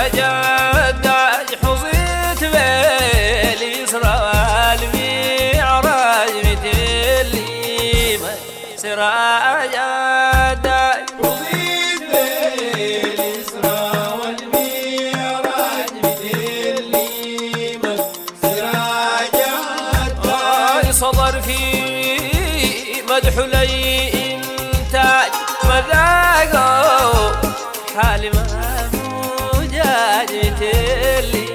جداج حظيت باليسرى والمعراج مثلي سرى جداج حظيت باليسرى والمعراج مثلي سرى جداج صدر في مدح لي إنتاج مذاقه حالي ما مجاج مثلي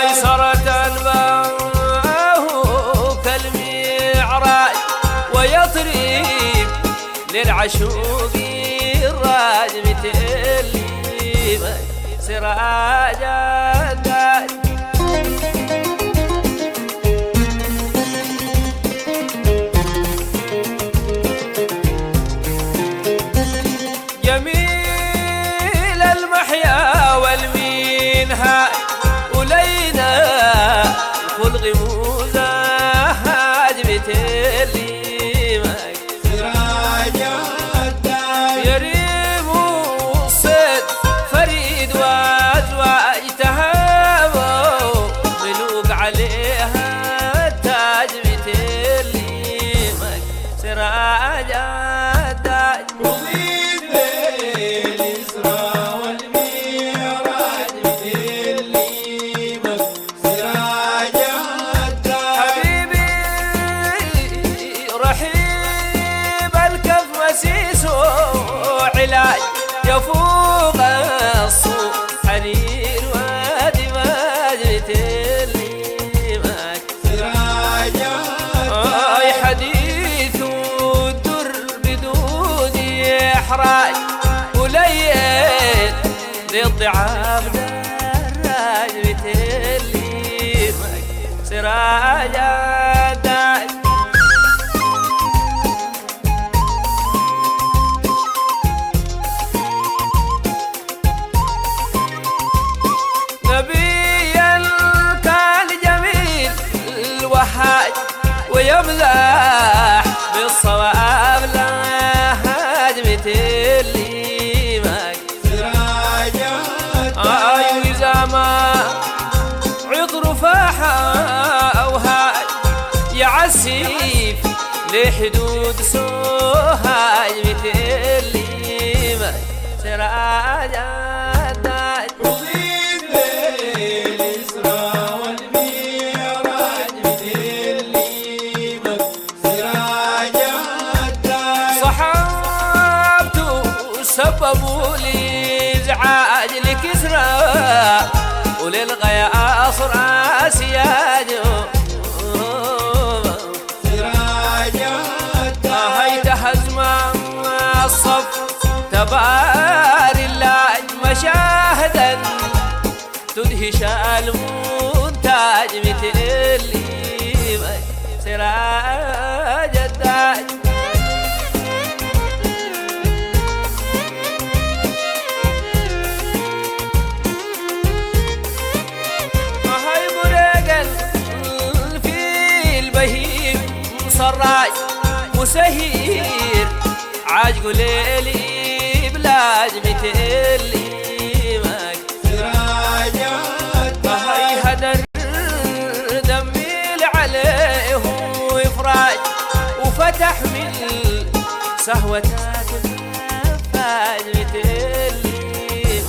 أيسرة أنباه كالمعراج ويطرب للعشوق الراج مثلي سراج الداج جميل المحيا والمنهاج ولينا خلق مزاج مثلي سراج الداج يريم الصيد فريد وازواج تهابوا ملوك عليها التاج مثلي سراج الداج حظيت باليسرى والمعراج مثلي سراج الداج حبيبي رحيب الكف مسيس علاج يفوق الصوف حرير ودماج مثلي سراج أي حديث الدر بدون إحراج وليل للضعاف دراج مثلي سراج الداج نبيا كان جميل الوهاج ويمزح بالصواب لهاج مثلي سراج أي زمان عطر فاحة أو هاج يعسيف لحدود سوهاج مثلي سراج الداج حظيت باليسرى والمعراج مثلي سراج الداج صحابت سببوا لي ازعاج لكسرى وللغياصر اسياج سراج الداج هيت هزمة الصف تبار الله مشاهدا تدهش المنتاج مثلي سراج الداج هاي بريقل في البهيم صراج مسهير عاج ليلي بلاج مثلي سراج هاي الداج هدر دمي عليه وإفراج وفتح من سهوتات النفاج مثلي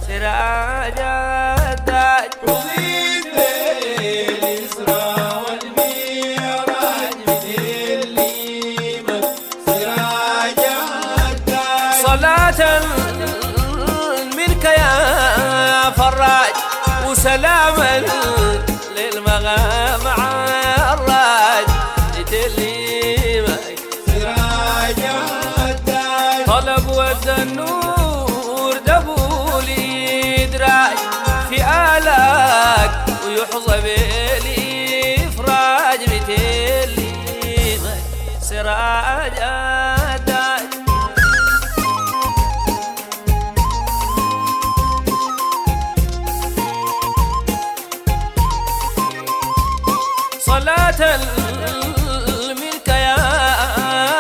سراج الداج حظيت باليسرى والمعراج مثلي سراج الداج صلاة منك يا فراج وسلاما للمغام الراج مثلي سراج الداج طلب ود النور دبولي دراج في آلاك ويحظى بالإفراج مثلي سراج الداج صلاة منك يا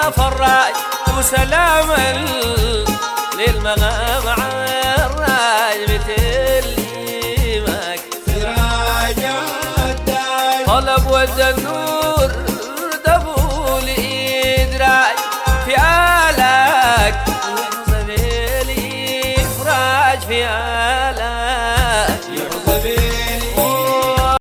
فراج وسلاما للمغام ود النور